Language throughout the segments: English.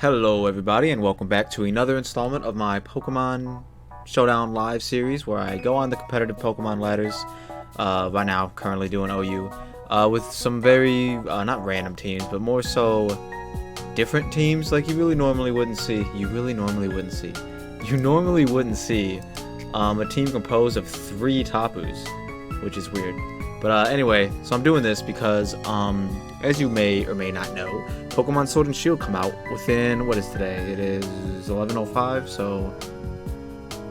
Hello everybody and welcome back to another installment of my Pokemon Showdown live series where I go on the competitive Pokemon ladders, right now currently doing OU, with some very, not random teams, but more so different teams like you really normally wouldn't see. You normally wouldn't see a team composed of 3 Tapus, which is weird. But anyway, so I'm doing this because, as you may or may not know, Pokemon Sword and Shield come out within, what is today? It is 11:05, so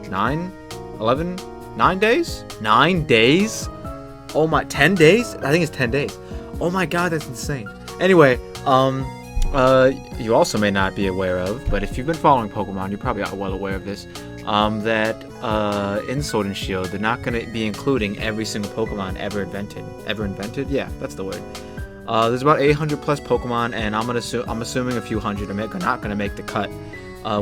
9 days? 9 days? Oh my, 10 days? I think it's 10 days. Oh my god, that's insane. Anyway, you also may not be aware of, but if you've been following Pokemon, you probably are well aware of this, that in Sword and Shield, they're not going to be including every single Pokemon ever invented. Ever invented? Yeah, that's the word. There's about 800 plus Pokemon, and I'm assuming a few hundred are not going to make the cut.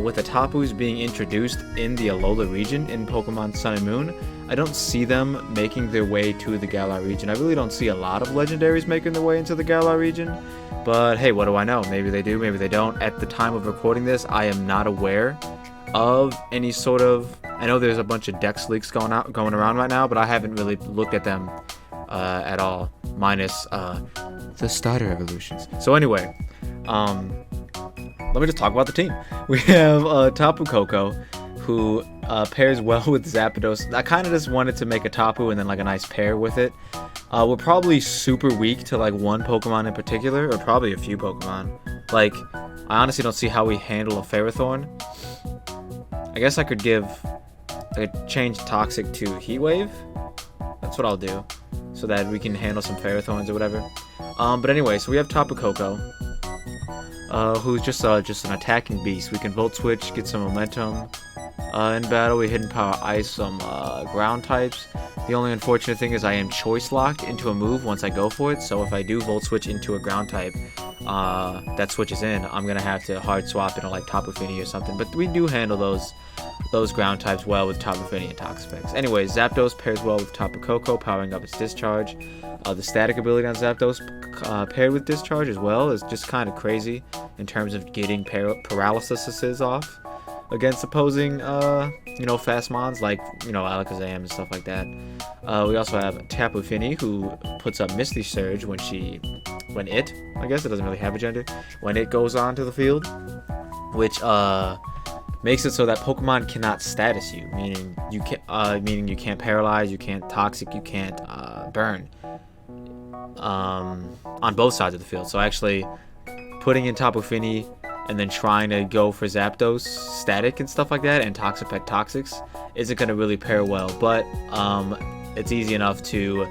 With the Tapus being introduced in the Alola region in Pokemon Sun and Moon, I don't see them making their way to the Galar region. I really don't see a lot of legendaries making their way into the Galar region, but hey, what do I know? Maybe they do, maybe they don't. At the time of recording this, I am not aware of any sort of... I know there's a bunch of Dex leaks going around right now, but I haven't really looked at them at all, minus the starter evolutions. So anyway, let me just talk about the team. We have Tapu Koko, who pairs well with Zapdos. I kind of just wanted to make a Tapu and then like a nice pair with it. We're probably super weak to like one Pokemon in particular, or probably a few Pokemon. Like, I honestly don't see how we handle a Ferrothorn. I guess I could change Toxic to Heat Wave. That's what I'll do, so that we can handle some Ferrothorns or whatever. But anyway, so we have Tapu Koko, who's just an attacking beast. We can Volt Switch, get some momentum. In battle, we Hidden Power Ice some ground types. The only unfortunate thing is I am choice locked into a move once I go for it, so if I do Volt Switch into a ground type that switches in, I'm gonna have to hard swap into like Tapu Fini or something. But we do handle those ground types well with Tapu Fini and Toxapex. Anyway, Zapdos pairs well with Tapu Koko, powering up its Discharge. The static ability on Zapdos paired with Discharge as well is just kind of crazy in terms of getting paralysis off against opposing, fast mons like, Alakazam and stuff like that. We also have Tapu Fini, who puts up Misty Surge when it doesn't really have a gender, when it goes onto the field, which makes it so that Pokemon cannot status you, meaning you can't paralyze, you can't toxic, you can't burn on both sides of the field. So actually putting in Tapu Fini and then trying to go for Zapdos static and stuff like that and Toxapex Toxics isn't going to really pair well, but it's easy enough to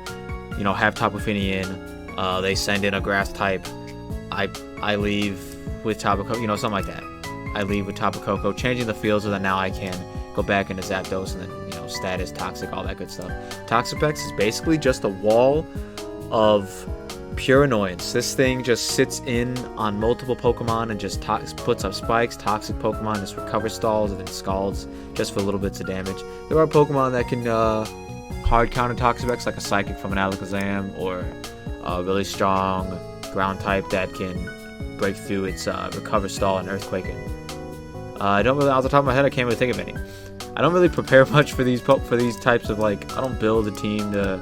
have Tapu Fini in. They send in a grass type, I leave with Tapu Koko, something like that. I leave with Tapu Koko, changing the field so that now I can go back into Zapdos and then, status, toxic, all that good stuff. Toxapex is basically just a wall of pure annoyance. This thing just sits in on multiple Pokemon and just puts up spikes. Toxic Pokemon just recover stalls and then scalds just for little bits of damage. There are Pokemon that can hard counter Toxapex, like a Psychic from an Alakazam, or a really strong ground type that can break through its recover stall and Earthquaking. I don't really, off the top of my head, I can't really think of any. I don't really prepare much for these types of, like, I don't build a team to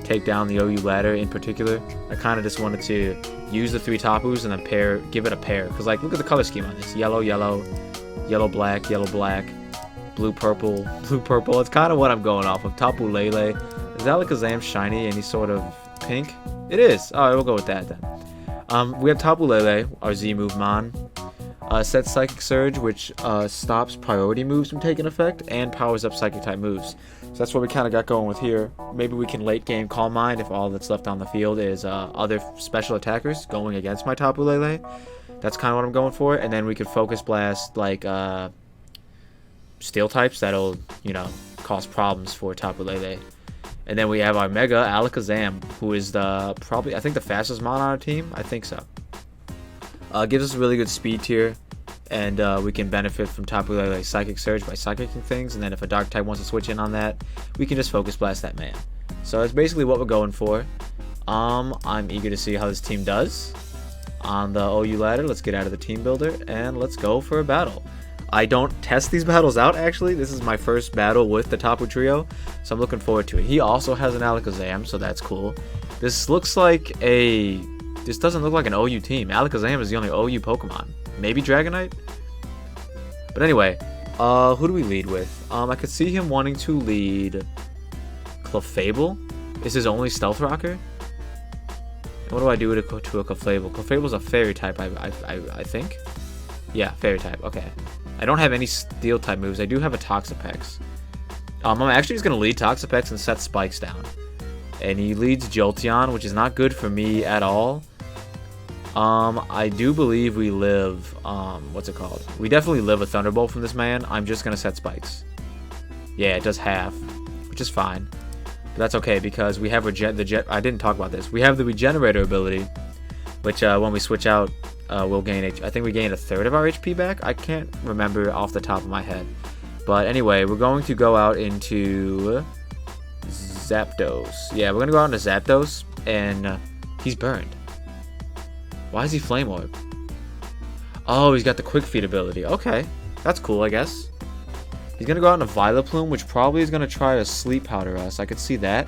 take down the OU ladder in particular. I kind of just wanted to use the 3 Tapus and then give it a pair. Because, like, look at the color scheme on this. Yellow, yellow, yellow, black, blue, purple, blue, purple. It's kind of what I'm going off of. Tapu Lele. Is Alakazam shiny? Any sort of pink? It is. Alright, we'll go with that then. We have Tapu Lele, our Z-move Mon. Sets Psychic Surge, which stops priority moves from taking effect and powers up Psychic type moves. So that's what we kind of got going with here. Maybe we can late game Calm Mind if all that's left on the field is other special attackers going against my Tapu Lele. That's kind of what I'm going for. And then we could Focus Blast like Steel types that'll, cause problems for Tapu Lele. And then we have our Mega Alakazam, who is I think the fastest mon on our team. I think so. Gives us a really good speed tier, and we can benefit from Tapu Lele's Psychic Surge by psychicking things, and then if a Dark type wants to switch in on that, we can just Focus Blast that man. So that's basically what we're going for. I'm eager to see how this team does. on the OU ladder. Let's get out of the team builder and let's go for a battle. I don't test these battles out, actually. This is my first battle with the Tapu trio, so I'm looking forward to it. He also has an Alakazam, so that's cool. This looks like a... This doesn't look like an OU team. Alakazam is the only OU Pokemon. Maybe Dragonite? But anyway, who do we lead with? I could see him wanting to lead Clefable. Is his only Stealth Rocker? What do I do to a Clefable? Clefable's a Fairy type, I think. Yeah, Fairy type. Okay. I don't have any Steel type moves. I do have a Toxapex. I'm actually just gonna lead Toxapex and set Spikes down. And he leads Jolteon, which is not good for me at all. I do believe we live, what's it called? We definitely live a Thunderbolt from this man. I'm just gonna set Spikes. Yeah, it does half, which is fine. But that's okay because we have I didn't talk about this. We have the Regenerator ability, which when we switch out, we'll gain I think we gain a third of our HP back. I can't remember off the top of my head. But anyway, we're going to go out into Zapdos. Yeah, we're going to go out into Zapdos, and he's burned. Why is he Flame Orb? Oh, he's got the Quick Feet ability. Okay, that's cool, I guess. He's going to go out into Vileplume, which probably is going to try to Sleep Powder us. I could see that.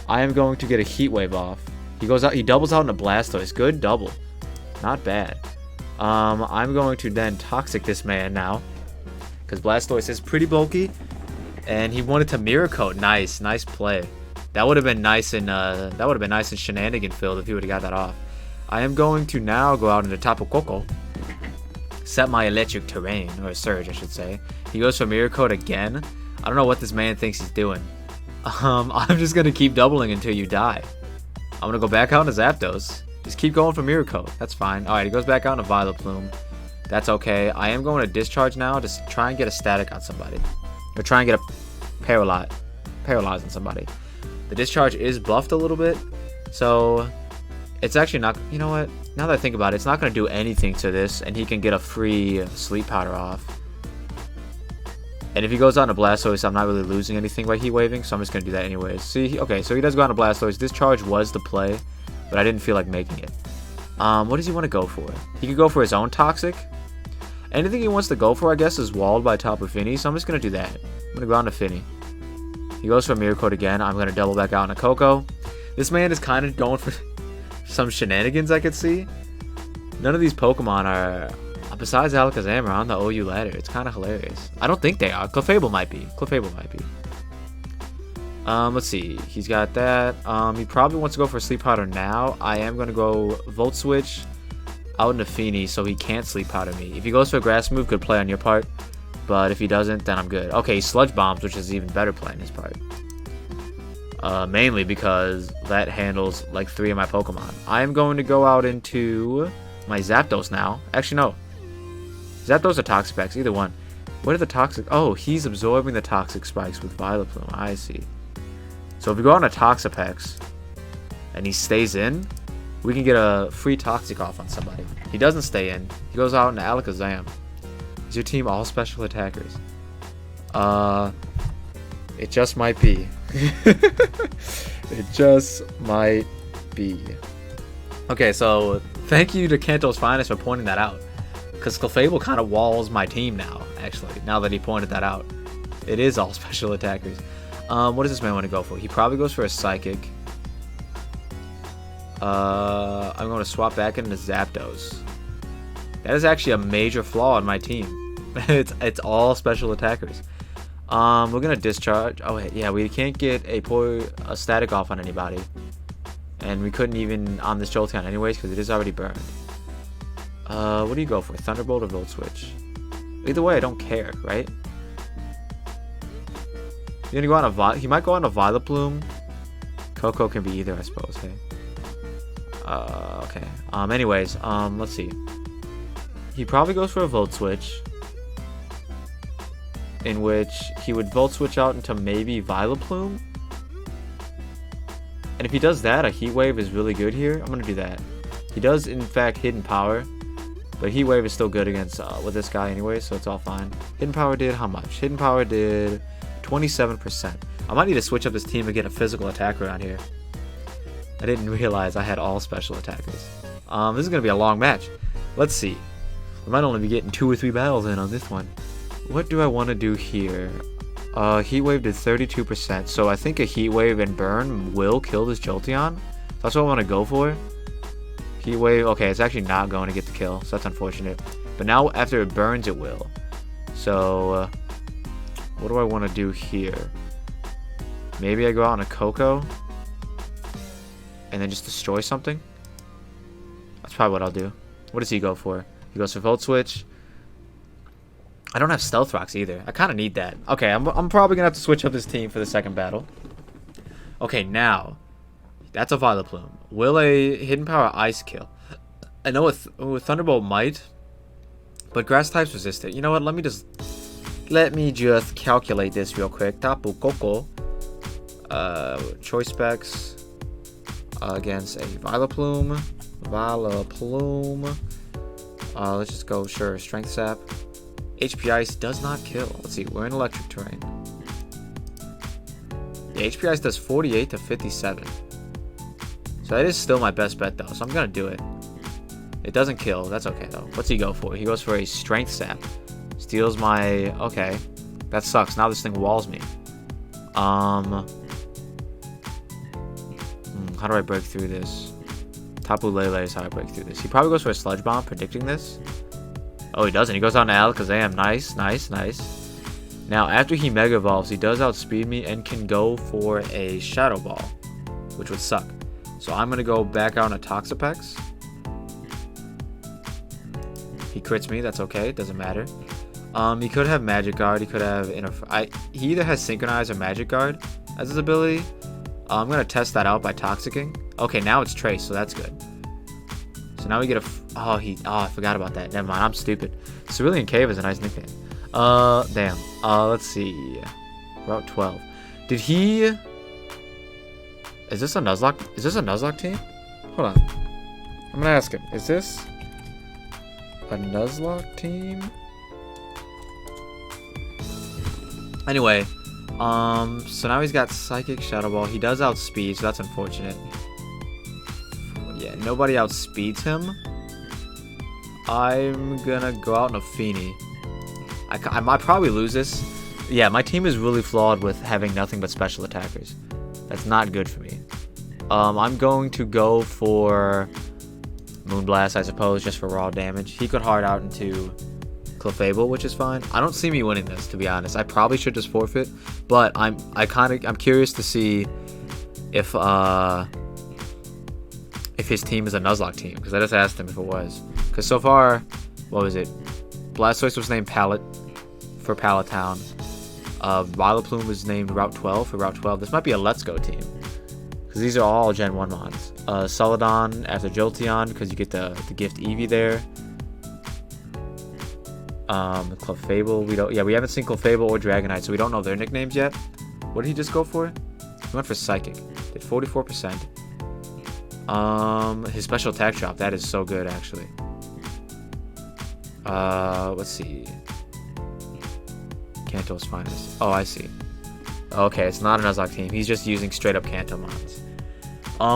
I am going to get a Heat Wave off. He goes out. He doubles out into Blastoise. Good double. Not bad. I'm going to then Toxic this man now, because Blastoise is pretty bulky, and he wanted to Mirror Coat. Nice play. That would have been nice in Shenanigan filled if he would have got that off. I am going to now go out into Tapu Koko, set my Electric Terrain, or Surge, I should say. He goes for Mirror Coat again. I don't know what this man thinks he's doing. I'm just gonna keep doubling until you die. I'm gonna go back out into Zapdos. Just keep going for Mirror Coat. That's fine. Alright, he goes back out into Vileplume. That's okay. I am going to Discharge now to try and get a Static on somebody. Or try and get a Paralyze on somebody. The Discharge is buffed a little bit. So, it's actually not... You know what? Now that I think about it, it's not going to do anything to this. And he can get a free Sleep Powder off. And if he goes on to Blastoise, I'm not really losing anything by Heat Waving. So I'm just going to do that anyways. See, okay, so he does go on to Blastoise. Discharge was the play, but I didn't feel like making it. What does he want to go for? He could go for his own Toxic. Anything he wants to go for, I guess, is walled by Tapu Fini, so I'm just going to do that. I'm going to go on to Fini. He goes for Mirror Coat again. I'm going to double back out into Koko. This man is kind of going for some shenanigans, I could see. None of these Pokemon are, besides Alakazam, are on the OU ladder. It's kind of hilarious. I don't think they are. Clefable might be. Let's see. He's got that. He probably wants to go for Sleep Powder now. I am going to go Volt Switch out into Fini so he can't Sleep Powder me. If he goes for a Grass move, good play on your part. But if he doesn't, then I'm good. Okay, he Sludge Bombs, which is even better play on his part. Mainly because that handles like 3 of my Pokemon. I am going to go out into my Zapdos now. Actually, no. Zapdos or Toxapex, either one. What are the Toxic... Oh, he's absorbing the Toxic Spikes with Vileplume. I see. So if we go on a Toxapex and he stays in, we can get a free Toxic off on somebody. He doesn't stay in. He goes out into Alakazam. Is your team all special attackers? It just might be. It just might be. Okay, so thank you to Kanto's Finest for pointing that out. Because Clefable kind of walls my team now, actually, now that he pointed that out. It is all special attackers. What does this man want to go for? He probably goes for a Psychic. I'm going to swap back into Zapdos. That is actually a major flaw in my team. It's all special attackers. We're going to Discharge. Oh, wait, yeah, we can't get a Static off on anybody. And we couldn't even on this Jolteon anyways because it is already burned. What do you go for? Thunderbolt or Volt Switch? Either way, I don't care, right? You're gonna go on he might go on a Vileplume. Koko can be either, I suppose, hey? Okay. Anyways, let's see. He probably goes for a Volt Switch. In which he would Volt Switch out into maybe Vileplume. And if he does that, a Heat Wave is really good here. I'm gonna do that. He does, in fact, Hidden Power. But Heat Wave is still good against with this guy anyway, so it's all fine. Hidden Power did how much? Hidden Power did 27%. I might need to switch up this team and get a physical attacker around here. I didn't realize I had all special attackers. This is gonna be a long match. Let's see. We might only be getting 2 or 3 battles in on this one. What do I want to do here? Heat Wave did 32%, so I think a Heat Wave and Burn will kill this Jolteon. That's what I want to go for. Heat Wave, okay, it's actually not going to get the kill, so that's unfortunate. But now after it burns, it will. So, what do I want to do here? Maybe I go out on a Coco and then just destroy something. That's probably what I'll do. What does he go for? He goes for Volt Switch. I don't have Stealth Rocks either. I kind of need that. Okay, I'm probably going to have to switch up this team for the second battle. Okay, now, that's a Vileplume. Will a Hidden Power Ice kill? I know a Thunderbolt might, but Grass types resist it. You know what? Let me just calculate this real quick. Tapu Koko. Choice specs against a Vileplume. Let's just go, sure, Strength Sap. HP Ice does not kill. Let's see, we're in electric terrain. The HP Ice does 48 to 57. So that is still my best bet though, so I'm gonna do it. It doesn't kill, that's okay though. What's he go for? He goes for a Strength Sap. Steals my, okay. That sucks, now this thing walls me. How do I break through this? Tapu Lele is how I break through this. He probably goes for a Sludge Bomb, predicting this. Oh, he doesn't. He goes on to Alakazam. Nice, nice, nice. Now, after he Mega Evolves, he does outspeed me and can go for a Shadow Ball, which would suck. So I'm going to go back out on a Toxapex. He crits me. That's okay. It doesn't matter. He could have Magic Guard. He could have... He either has Synchronize or Magic Guard as his ability. I'm going to test that out by Toxicking. Okay, now it's Trace, so that's good. So now we get a... Oh, I forgot about that. Never mind, I'm stupid. Cerulean Cave is a nice nickname. Damn. Let's see. Route 12. Did he... Is this a Nuzlocke? Is this a Nuzlocke team? Hold on. I'm gonna ask him. Is this a Nuzlocke team? Anyway. So now he's got Psychic, Shadow Ball. He does outspeed, so that's unfortunate. Yeah, nobody outspeeds him. I'm gonna go out in a Feeny. I might probably lose this. Yeah, my team is really flawed with having nothing but special attackers. That's not good for me. I'm going to go for Moonblast, I suppose, just for raw damage. He could hard out into Clefable, which is fine. I don't see me winning this, to be honest. I probably should just forfeit, but I'm curious to see if his team is a Nuzlocke team, because I just asked him if it was. Because so far, what was it? Blastoise was named Pallet for Pallet Town. Vileplume was named Route 12 for Route 12. This might be a Let's Go team, because these are all Gen 1 mons. Celadon after Jolteon, because you get the gift Eevee there. Clefable, we haven't seen Clefable or Dragonite, so we don't know their nicknames yet. What did he just go for? He went for Psychic. Did 44%. His special attack drop, that is so good actually. Let's see. Kanto's finest. Oh, I see. Okay, it's not a Nuzlocke team. He's just using straight up Kanto mons.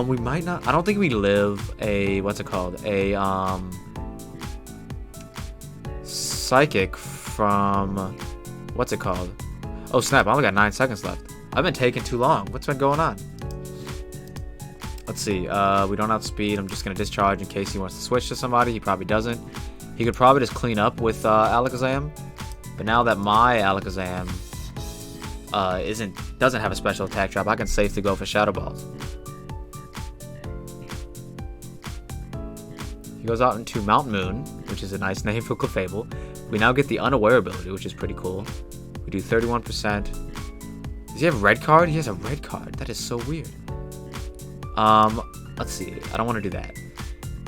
We might not. I don't think we live a what's it called? A Psychic from what's it called? Oh snap! I only got 9 seconds left. I've been taking too long. What's been going on? Let's see. We don't outspeed. I'm just gonna discharge in case he wants to switch to somebody. He probably doesn't. He could probably just clean up with Alakazam. But now that my Alakazam doesn't have a special attack drop, I can safely go for Shadow Balls. He goes out into Mount Moon, which is a nice name for Clefable. We now get the Unaware ability, which is pretty cool. We do 31%. Does he have red card? He has a red card. That is so weird. Let's see. I don't want to do that.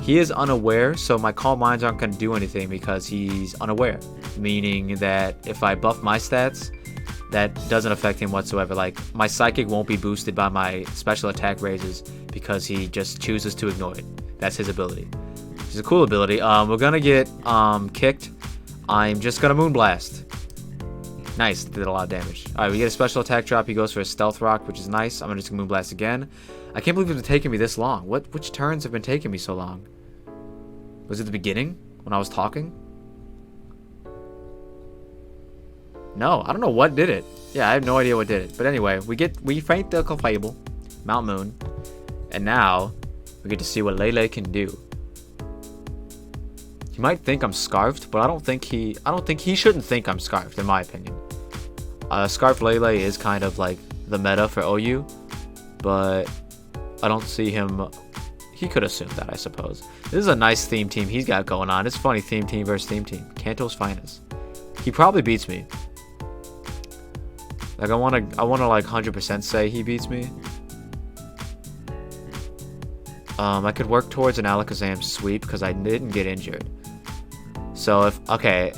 He is unaware, so my Calm Minds aren't going to do anything because he's unaware. Meaning that if I buff my stats, that doesn't affect him whatsoever. Like, my Psychic won't be boosted by my special attack raises because he just chooses to ignore it. That's his ability. Which is a cool ability. We're going to get kicked. I'm just going to Moonblast. Nice, did a lot of damage. Alright, we get a special attack drop. He goes for a Stealth Rock, which is nice. I'm just going to Moonblast again. I can't believe it's been taking me this long. Which turns have been taking me so long? Was it the beginning when I was talking? No, I don't know what did it. Yeah, I have no idea what did it. But anyway, we faint the Clefable, Mount Moon, and now we get to see what Lele can do. He might think I'm scarfed, but I don't think he shouldn't think I'm scarfed, in my opinion. Scarf Lele is kind of like the meta for OU, but I don't see him. He could assume that, I suppose. This is a nice theme team he's got going on. It's funny, theme team versus theme team. Kanto's finest. He probably beats me. Like I wanna like 100% say he beats me. I could work towards an Alakazam sweep because I didn't get injured. So if my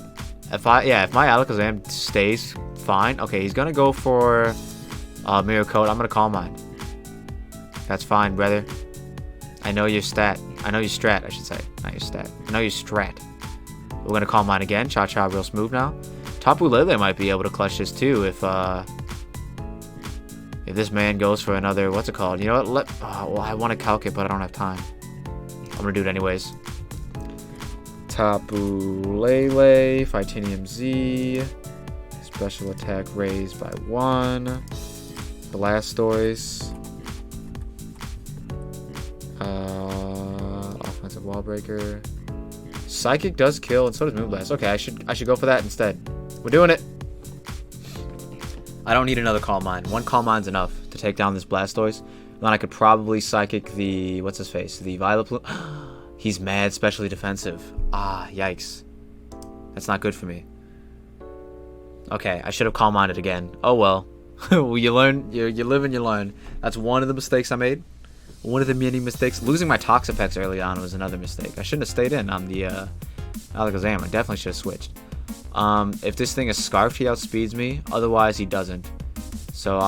Alakazam stays fine, okay, he's gonna go for Mirror Coat. I'm gonna Calm Mind. That's fine, brother. I know your strat, I should say. Not your stat. I know your strat. We're gonna Calm Mind again. Cha-Cha real smooth now. Tapu Lele might be able to clutch this too if this man goes for another, what's it called? You know what? Well, I want to calc it, but I don't have time. I'm gonna do it anyways. Tapu Lele, Titanium Z, special attack raised by 1. Blastoise. Offensive Wall Breaker. Psychic does kill, and so does Moonblast. Okay, I should go for that instead. We're doing it. I don't need another Calm Mind. 1 Calm Mind's enough to take down this Blastoise. Then I could probably Psychic the what's his face? The Violet Plume. He's mad specially defensive. Ah, yikes. That's not good for me. Okay, I should have Calm Minded again. Oh well. Well, you learn. You live and you learn. That's one of the mistakes I made. One of the many mistakes. Losing my Toxapex early on was another mistake. I shouldn't have stayed in on the Alakazam. I definitely should have switched. If this thing is Scarfed, he outspeeds me. Otherwise, he doesn't. So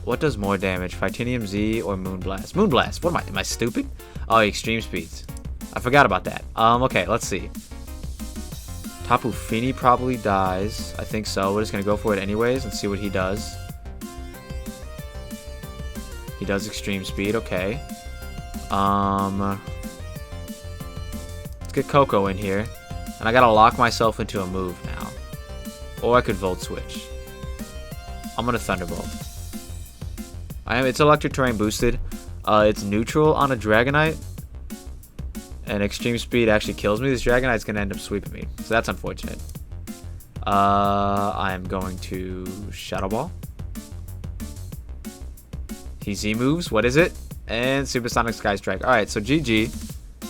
what does more damage? Titanium Z or Moonblast? Moonblast. What am I stupid? Oh, Extreme Speeds. I forgot about that. Okay, let's see. Tapu Fini probably dies. I think so. We're just gonna go for it anyways and see what he does. He does Extreme Speed, okay. Let's get Coco in here. And I gotta lock myself into a move now. Or I could Volt Switch. I'm gonna Thunderbolt. It's Electric Terrain boosted. It's neutral on a Dragonite. And Extreme Speed actually kills me. This Dragonite's gonna end up sweeping me. So that's unfortunate. I'm going to Shadow Ball. He Z moves. What is it? And Supersonic Sky Strike. Alright, so GG.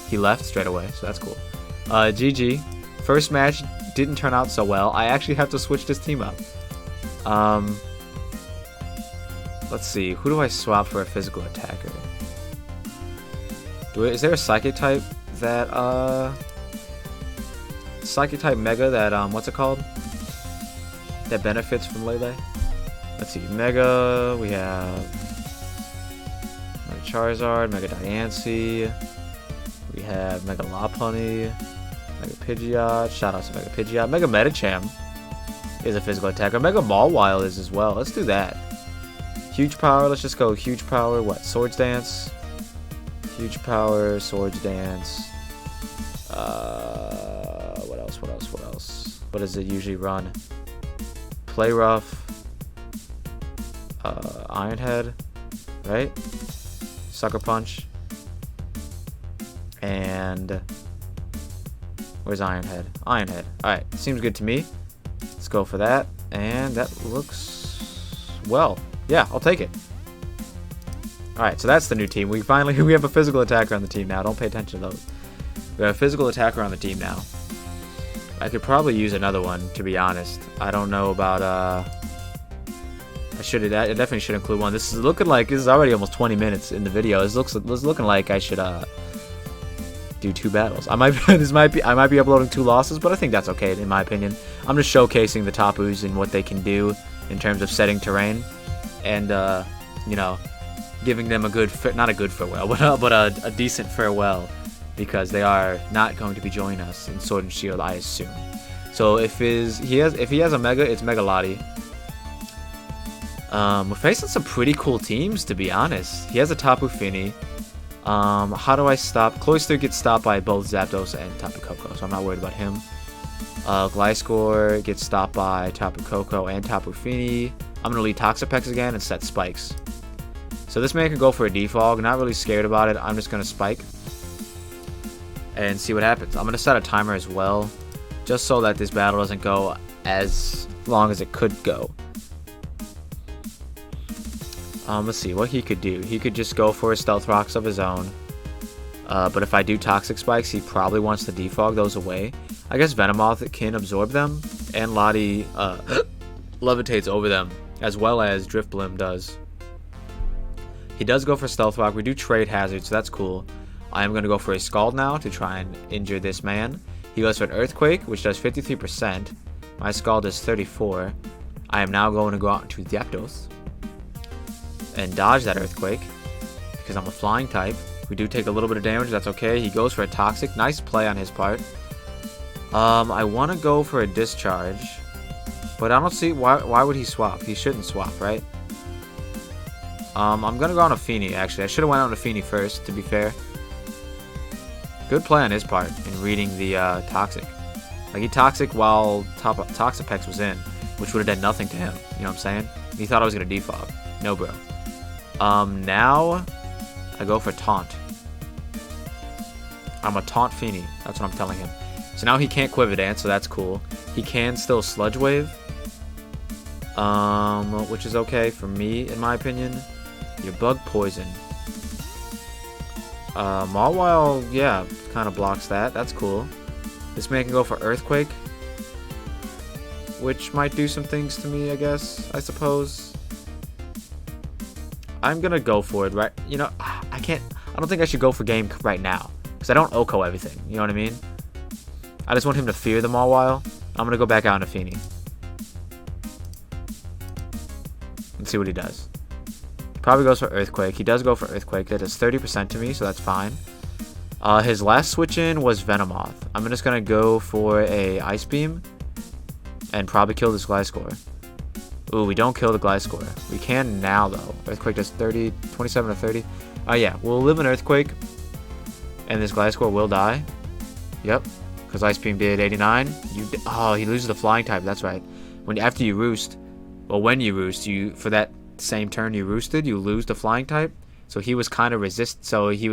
He left straight away, so that's cool. GG. First match didn't turn out so well. I actually have to switch this team up. Let's see. Who do I swap for a physical attacker? Is there a Psychic type that Psychic type Mega that what's it called? That benefits from Lele? Let's see. Mega. We have Mega Charizard, Mega Diancie. We have Mega Lopunny, Mega Pidgeot. Shout out to Mega Pidgeot. Mega Medicham is a physical attacker. Mega Mawile is as well. Let's do that. Huge power. Let's just go huge power. What? Swords Dance. Huge power. Swords Dance. What else? What else? What else? What does it usually run? Play Rough. Iron Head. Right? Sucker Punch. And where's Iron Head? Iron Head. Alright, seems good to me. Let's go for that. And that looks well. Yeah, I'll take it. Alright, so that's the new team. We have a physical attacker on the team now. Don't pay attention to those. We have a physical attacker on the team now. I could probably use another one, to be honest. I don't know about I definitely should include one. This is looking like this is already almost 20 minutes in the video. This looking like I should do 2 battles. I might be uploading 2 losses, but I think that's okay in my opinion. I'm just showcasing the Tapus and what they can do in terms of setting terrain, and you know, giving them a good not a good farewell, but a decent farewell, because they are not going to be joining us in Sword and Shield, I assume. So if he has a Mega, it's Mega Lottie. We're facing some pretty cool teams, to be honest. He has a Tapu Fini. How do I stop? Cloyster gets stopped by both Zapdos and Tapu Koko, so I'm not worried about him. Gliscor gets stopped by Tapu Koko and Tapu Fini. I'm going to lead Toxapex again and set Spikes. So this man can go for a Defog. Not really scared about it. I'm just going to Spike and see what happens. I'm going to set a timer as well, just so that this battle doesn't go as long as it could go. Let's see what he could do. He could just go for a Stealth Rocks of his own. But if I do Toxic Spikes, he probably wants to defog those away. I guess Venomoth can absorb them, and Lottie levitates over them, as well as Drifblim does. He does go for Stealth Rock. We do trade Hazard, so that's cool. I am going to go for a Scald now to try and injure this man. He goes for an Earthquake, which does 53%. My Scald does 34%. I am now going to go out to Zapdos and dodge that Earthquake, because I'm a flying type. We do take a little bit of damage, that's okay. He goes for a Toxic. Nice play on his part. I want to go for a Discharge, but I don't see why would he swap? He shouldn't swap, right? I'm going to go on a Fini, actually. I should have went on a Fini first, to be fair. Good play on his part in reading the Toxic. Like, he Toxic while Toxapex was in, which would have done nothing to him. You know what I'm saying? He thought I was going to defog. No, bro. Now I go for Taunt. I'm a Taunt Fini. That's what I'm telling him. So now he can't Quiver Dance, so that's cool. He can still Sludge Wave, which is okay for me, in my opinion. Your Bug Poison. Mawile, yeah, kind of blocks that. That's cool. This man can go for Earthquake, which might do some things to me, I guess, I suppose. I'm gonna go for it, right? You know, I don't think I should go for game right now, because I don't OHKO everything, you know what I mean? I just want him to fear the Mawile. I'm gonna go back out into Fini. Let's see what he does. He probably goes for Earthquake. He does go for Earthquake. That does 30% to me, so that's fine. His last switch in was Venomoth. I'm just gonna go for a Ice Beam and probably kill this Gliscor. Ooh, we don't kill the Gliscor. We can now, though. Earthquake does 27 to 30. Yeah, we'll live an Earthquake, and this Gliscor will die. Yep, because Ice Beam did 89. Oh, he loses the Flying type. That's right. After you roost, well, when you roost, for that same turn you roosted, you lose the Flying type. So he was kind of So he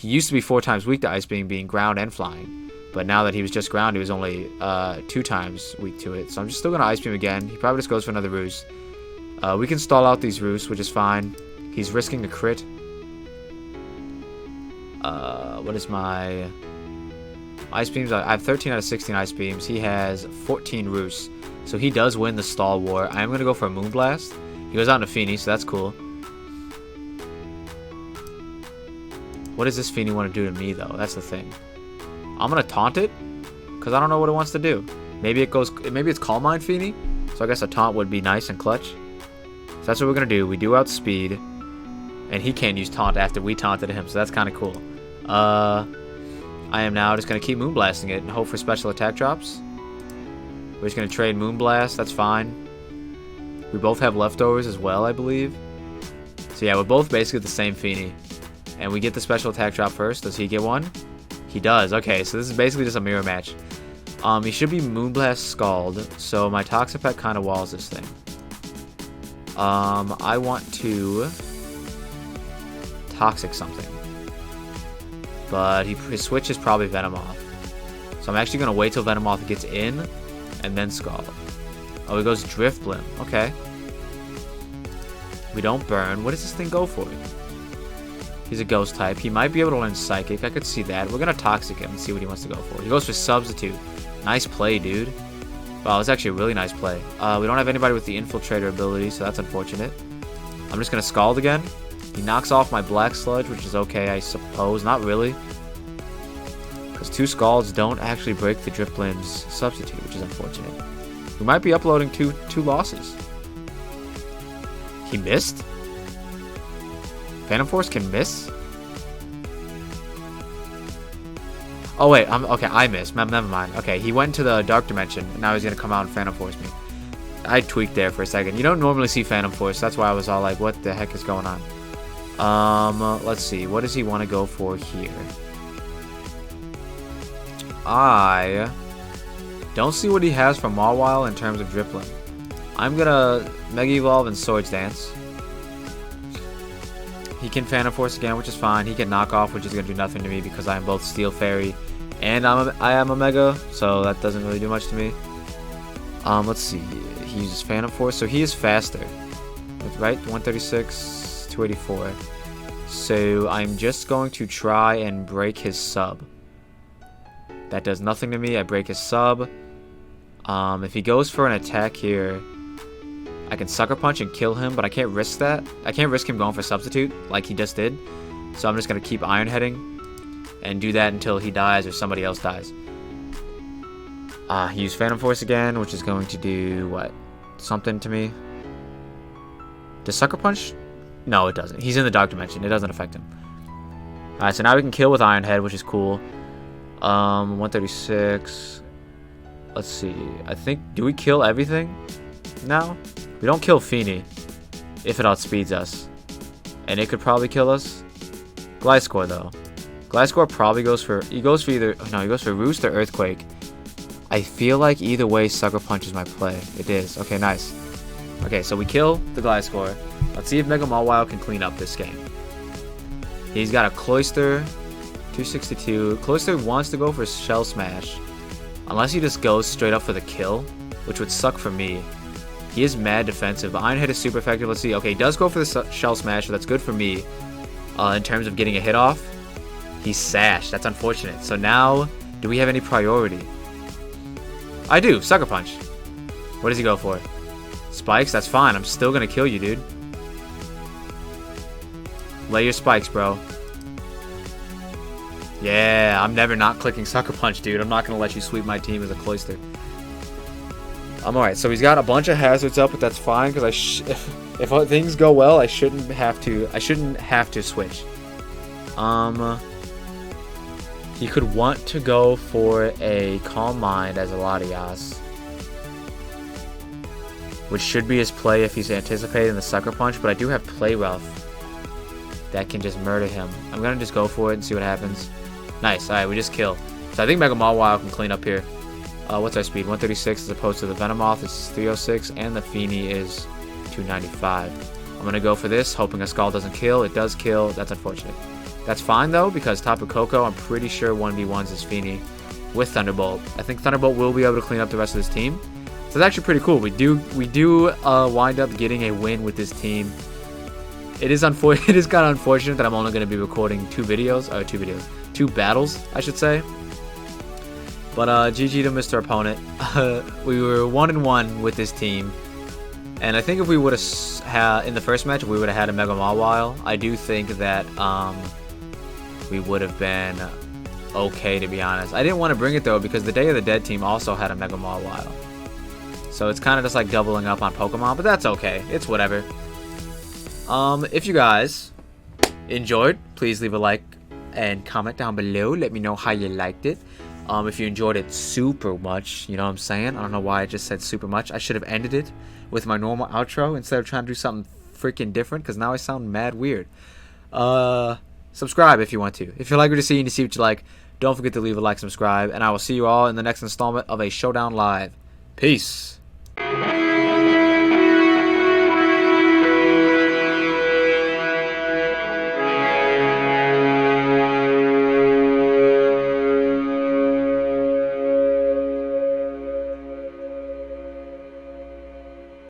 used to be 4 times weak to Ice Beam, being ground and flying. But now that he was just ground, he was only 2 times weak to it. So I'm just still going to Ice Beam again. He probably just goes for another Roost. We can stall out these Roosts, which is fine. He's risking a crit. What is my Ice Beams? I have 13 out of 16 Ice Beams. He has 14 Roosts. So he does win the stall war. I am going to go for a Moonblast. He goes out into Fini, so that's cool. What does this Fini want to do to me, though? That's the thing. I'm going to taunt it, because I don't know what it wants to do. Maybe it's Calm Mind Fini, so I guess a taunt would be nice and clutch. So that's what we're going to do. We do outspeed, and he can't use taunt after we taunted him, so that's kind of cool. I am now just going to keep Moonblasting it and hope for special attack drops. We're just going to trade Moonblast, that's fine. We both have leftovers as well, I believe. So yeah, we're both basically the same Fini. And we get the special attack drop first. Does he get one? He does. Okay, so this is basically just a mirror match. He should be Moonblast Scald, so my Toxapex kind of walls this thing. I want to Toxic something. But his switch is probably Venomoth. So I'm actually going to wait till Venomoth gets in, and then Scald. Oh, he goes Drifblim. Okay. We don't burn. What does this thing go for? He's a Ghost type. He might be able to learn Psychic. I could see that. We're going to Toxic him and see what he wants to go for. He goes for Substitute. Nice play, dude. Wow, it's actually a really nice play. We don't have anybody with the Infiltrator ability, so that's unfortunate. I'm just going to Scald again. He knocks off my Black Sludge, which is okay, I suppose. Not really. Because 2 Scalds don't actually break the Drifblim's Substitute, which is unfortunate. We might be uploading two losses. He missed? Phantom Force can miss? Oh wait, okay, I missed. Never mind. Okay, he went to the Dark Dimension, and now he's gonna come out and Phantom Force me. I tweaked there for a second. You don't normally see Phantom Force, that's why I was all like, what the heck is going on? Let's see. What does he want to go for here? I don't see what he has for Mawile in terms of dribbling. I'm gonna Mega Evolve and Swords Dance. He can Phantom Force again, which is fine. He can Knock Off, which is gonna do nothing to me because I am both Steel Fairy and I am a Mega, so that doesn't really do much to me. Let's see. He uses Phantom Force, so he is faster. Right? 136, 284. So I'm just going to try and break his sub. That does nothing to me. I break his sub. If he goes for an attack here, I can Sucker Punch and kill him, but I can't risk that. I can't risk him going for Substitute like he just did. So I'm just going to keep Iron Heading and do that until he dies or somebody else dies. He used Phantom Force again, which is going to do, what? Something to me. Does Sucker Punch? No, it doesn't. He's in the Dark Dimension. It doesn't affect him. Alright, so now we can kill with Iron Head, which is cool. 136. Let's see. I think, do we kill everything now? We don't kill Feeny if it outspeeds us. And it could probably kill us. Gliscor, though. Gliscor probably goes for... He goes for either... No, he goes for Roost or Earthquake. I feel like either way Sucker Punch is my play. It is. Okay, nice. Okay, so we kill the Gliscor. Let's see if Mega Mawile can clean up this game. He's got a Cloyster, 262. Cloyster wants to go for Shell Smash. Unless he just goes straight up for the kill, which would suck for me. He is mad defensive, but Iron Head is super effective. Let's see. Okay, he does go for the Shell Smash, so that's good for me. In terms of getting a hit off. He's sashed. That's unfortunate. So now, do we have any priority? I do. Sucker Punch. What does he go for? Spikes? That's fine. I'm still going to kill you, dude. Lay your spikes, bro. Yeah, I'm never not clicking Sucker Punch, dude. I'm not going to let you sweep my team as a Cloyster. Alright, so he's got a bunch of hazards up, but that's fine, because if things go well, I shouldn't have to switch. He could want to go for a Calm Mind as a Latias, which should be his play if he's anticipating the Sucker Punch, but I do have Play Rough that can just murder him. I'm going to just go for it and see what happens. Nice. Alright, we just kill. So I think Mega Mawile can clean up here. What's our speed? 136 as opposed to the Venomoth is 306, and the Feeny is 295. I'm going to go for this, hoping a Scald doesn't kill. It does kill. That's unfortunate. That's fine, though, because Tapu Koko, I'm pretty sure 1v1s is Feeny with Thunderbolt. I think Thunderbolt will be able to clean up the rest of this team. So that's actually pretty cool. We do wind up getting a win with this team. It is kind of unfortunate that I'm only going to be recording two battles, I should say. But GG to Mr. Opponent. We were 1-1 with this team. And I think if we would have in the first match, if we would have had a Mega Mawile, I do think that we would have been okay, to be honest. I didn't want to bring it, though, because the Day of the Dead team also had a Mega Mawile. So it's kind of just like doubling up on Pokemon, but that's okay. It's whatever. If you guys enjoyed, please leave a like and comment down below. Let me know how you liked it. If you enjoyed it super much, you know what I'm saying? I don't know why I just said super much. I should have ended it with my normal outro instead of trying to do something freaking different, because now I sound mad weird. Subscribe if you want to. If you like what you see and you see what you like, don't forget to leave a like, subscribe, and I will see you all in the next installment of a Showdown Live. Peace.